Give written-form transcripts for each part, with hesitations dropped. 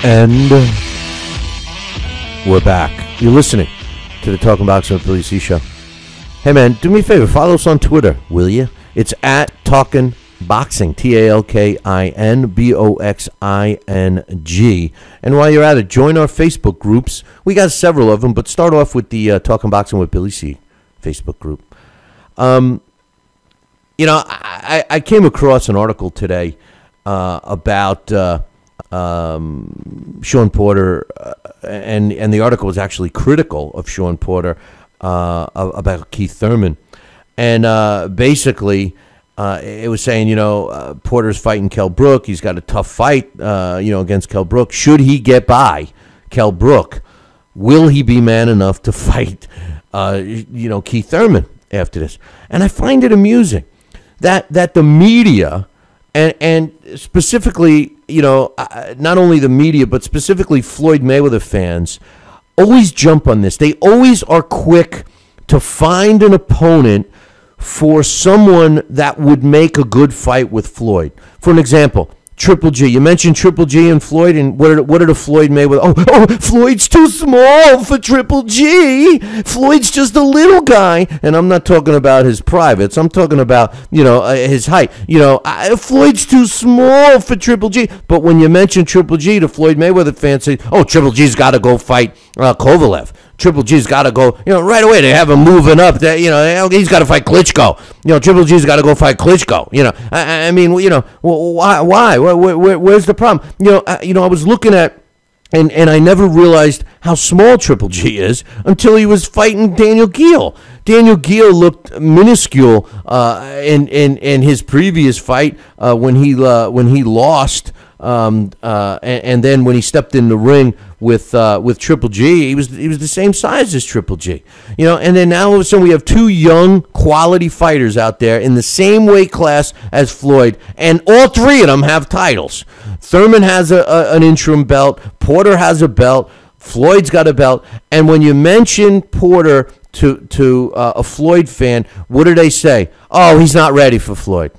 And we're back. You're listening to the Talking Boxing with BillyC show. Hey, man, do me a favor. Follow us on Twitter, will you? It's at Talkin' Boxing, TalkinBoxing. And while you're at it, join our Facebook groups. We got several of them, but start off with the Talking Boxing with BillyC Facebook group. I came across an article today about Shawn Porter, and the article was actually critical of Shawn Porter about Keith Thurman. And basically, it was saying, Porter's fighting Kell Brook. He's got a tough fight, against Kell Brook. Should he get by Kell Brook, will he be man enough to fight, Keith Thurman after this? And I find it amusing that the media, and specifically, not only the media, but specifically Floyd Mayweather fans, always jump on this. They always are quick to find an opponent for someone that would make a good fight with Floyd. For an example, Triple G. You mentioned Triple G and Floyd, and what did a Floyd Mayweather? Oh, Floyd's too small for Triple G. Floyd's just a little guy, and I'm not talking about his privates. I'm talking about his height. Floyd's too small for Triple G. But when you mention Triple G, the Floyd Mayweather fans say, "Oh, Triple G's got to go fight Kovalev. Triple G's got to go, right away. They have him moving up. He's got to fight Klitschko. Triple G's got to go fight Klitschko. Why? Where's the problem? I was looking at, and I never realized how small Triple G is until he was fighting Daniel Geale. Daniel Geale looked minuscule in his previous fight when he lost. And then when he stepped in the ring with Triple G, he was the same size as Triple G, And then now all of a sudden we have two young quality fighters out there in the same weight class as Floyd, and all three of them have titles. Thurman has an interim belt. Porter has a belt. Floyd's got a belt. And when you mention Porter to a Floyd fan, what do they say? Oh, he's not ready for Floyd.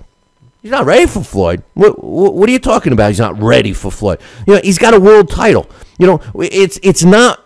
He's not ready for Floyd. What are you talking about? He's not ready for Floyd. He's got a world title. It's not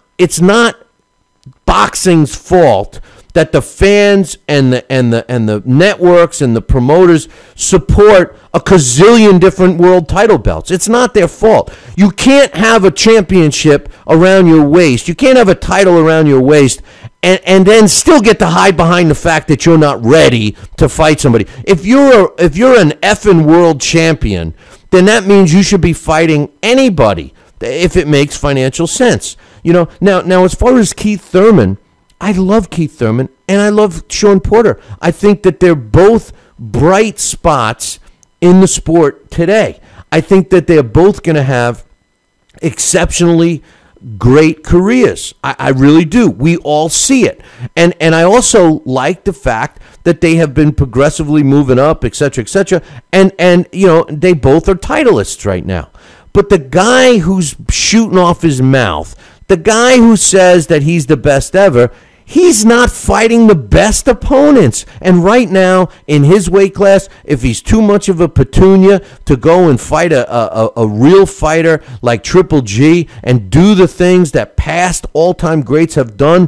boxing's fault that the fans and the networks and the promoters support a gazillion different world title belts. It's not their fault. You can't have a championship around your waist. You can't have a title around your waist and then still get to hide behind the fact that you're not ready to fight somebody. If you're an effing world champion, then that means you should be fighting anybody if it makes financial sense. Now as far as Keith Thurman, I love Keith Thurman and I love Shawn Porter. I think that they're both bright spots in the sport today. I think that they're both going to have exceptionally great careers. I really do. We all see it. And I also like the fact that they have been progressively moving up, et cetera, et cetera. And they both are titleists right now. But the guy who's shooting off his mouth, the guy who says that he's the best ever, he's not fighting the best opponents. And right now, in his weight class, if he's too much of a petunia to go and fight a real fighter like Triple G and do the things that past all-time greats have done,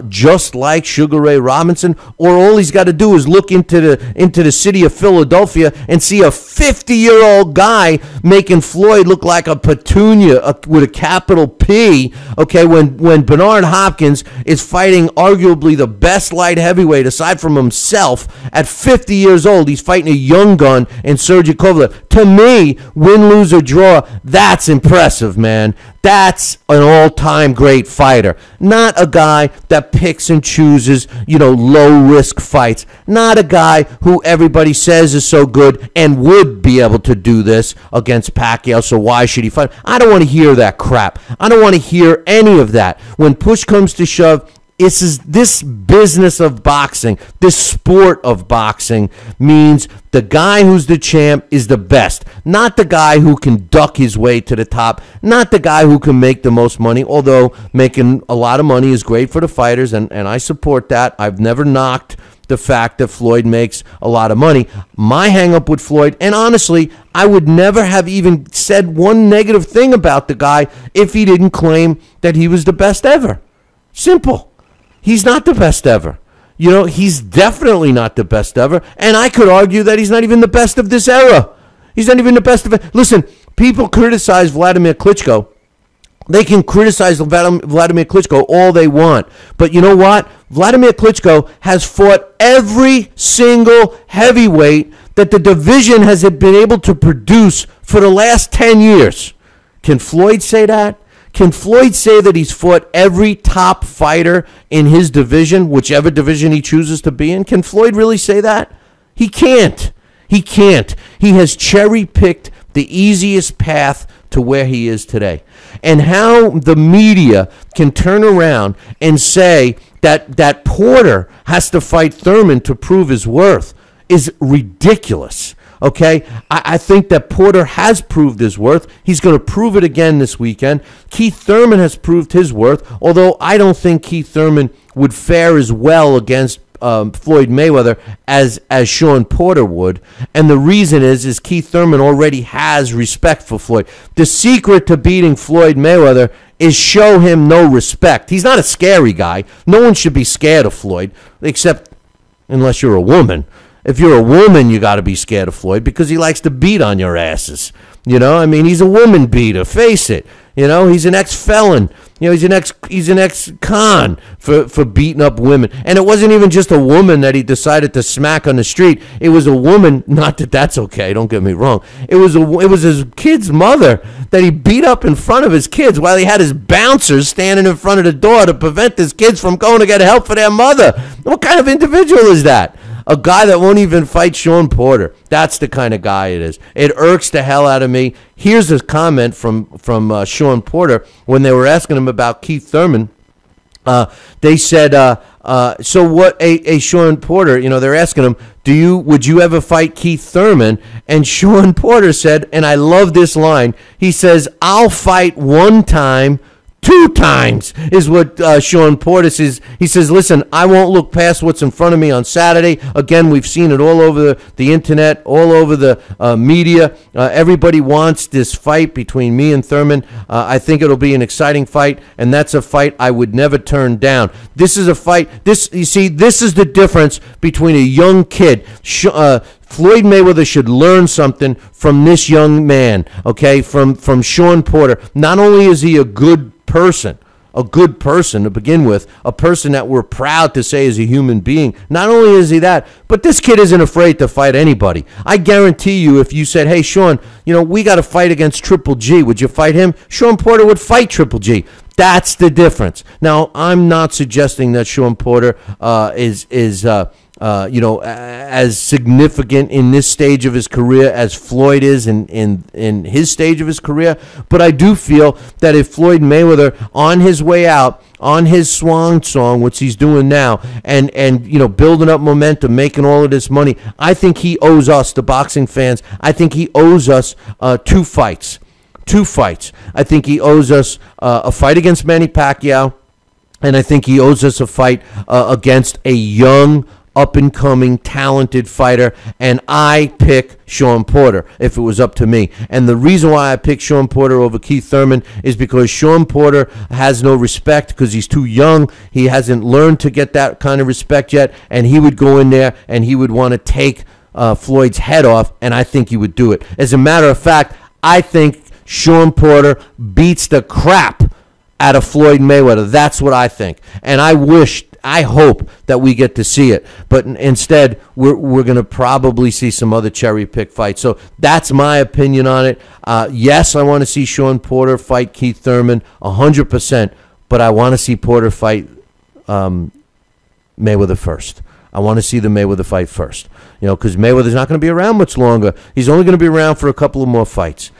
just like Sugar Ray Robinson, or all he's got to do is look into the city of Philadelphia and see a 50-year-old guy making Floyd look like a petunia with a capital P, okay, when Bernard Hopkins is fighting arguably the best light heavyweight aside from himself at 50 years old. He's fighting a young gun in Sergey Kovalev. To me, win, lose, or draw, that's impressive, man. That's an all-time great fighter. Not a guy that picks and chooses, low-risk fights. Not a guy who everybody says is so good and would be able to do this against Pacquiao, so why should he fight? I don't want to hear that crap. I don't want to hear any of that. When push comes to shove, this business of boxing, this sport of boxing means the guy who's the champ is the best, not the guy who can duck his way to the top, not the guy who can make the most money, although making a lot of money is great for the fighters, and I support that. I've never knocked the fact that Floyd makes a lot of money. My hang up with Floyd, and honestly, I would never have even said one negative thing about the guy if he didn't claim that he was the best ever. Simple. He's not the best ever. You know, he's definitely not the best ever, and I could argue that he's not even the best of this era. He's not even the best of it. Listen, people criticize Vladimir Klitschko. They can criticize Vladimir Klitschko all they want. But you know what? Vladimir Klitschko has fought every single heavyweight that the division has been able to produce for the last 10 years. Can Floyd say that? Can Floyd say that he's fought every top fighter in his division, whichever division he chooses to be in? Can Floyd really say that? He can't. He can't. He has cherry-picked the easiest path to where he is today. And how the media can turn around and say that Porter has to fight Thurman to prove his worth is ridiculous. Okay, I think that Porter has proved his worth. He's going to prove it again this weekend. Keith Thurman has proved his worth, although I don't think Keith Thurman would fare as well against Floyd Mayweather as Shawn Porter would. And the reason is Keith Thurman already has respect for Floyd. The secret to beating Floyd Mayweather is show him no respect. He's not a scary guy. No one should be scared of Floyd, except unless you're a woman. If you're a woman, you got to be scared of Floyd because he likes to beat on your asses. You know, I mean, he's a woman beater. Face it. You know, he's an ex-felon. You know, he's an ex-con for beating up women. And it wasn't even just a woman that he decided to smack on the street. It was a woman. Not that that's okay. Don't get me wrong. It was his kid's mother that he beat up in front of his kids while he had his bouncers standing in front of the door to prevent his kids from going to get help for their mother. What kind of individual is that? A guy that won't even fight Shawn Porter. That's the kind of guy it is. It irks the hell out of me. Here's a comment from Shawn Porter when they were asking him about Keith Thurman. They said, so what, a Shawn Porter, you know, they're asking him, would you ever fight Keith Thurman? And Shawn Porter said, and I love this line, he says, I'll fight one time, 2 times is what Shawn Porter says. He says, listen, I won't look past what's in front of me on Saturday. Again, we've seen it all over the internet, all over the media. Everybody wants this fight between me and Thurman. I think it'll be an exciting fight, and that's a fight I would never turn down. This is a fight. You see, this is the difference between a young kid. Floyd Mayweather should learn something from this young man, okay, from Shawn Porter. Not only is he a good person to begin with, a person that we're proud to say is a human being. Not only is he that, but this kid isn't afraid to fight anybody. I guarantee you, if you said, hey, Shawn, you know, we got to fight against Triple G, would you fight him? Shawn Porter would fight Triple G. That's the difference. Now, I'm not suggesting that Shawn Porter is as significant in this stage of his career as Floyd is in his stage of his career. But I do feel that if Floyd Mayweather, on his way out, on his swan song, which he's doing now, and you know, building up momentum, making all of this money, I think he owes us, the boxing fans, I think he owes us 2 fights. 2 fights. I think he owes us a fight against Manny Pacquiao, and I think he owes us a fight against a young, up-and-coming, talented fighter, and I pick Shawn Porter if it was up to me. And the reason why I pick Shawn Porter over Keith Thurman is because Shawn Porter has no respect because he's too young. He hasn't learned to get that kind of respect yet, and he would go in there and he would want to take Floyd's head off, and I think he would do it. As a matter of fact, I think Shawn Porter beats the crap out of Floyd Mayweather. That's what I think. And I hope that we get to see it. But instead, we're going to probably see some other cherry pick fights. So that's my opinion on it. Yes, I want to see Shawn Porter fight Keith Thurman 100%, but I want to see Porter fight Mayweather first. I want to see the Mayweather fight first. You know, because Mayweather's not going to be around much longer. He's only going to be around for a couple of more fights.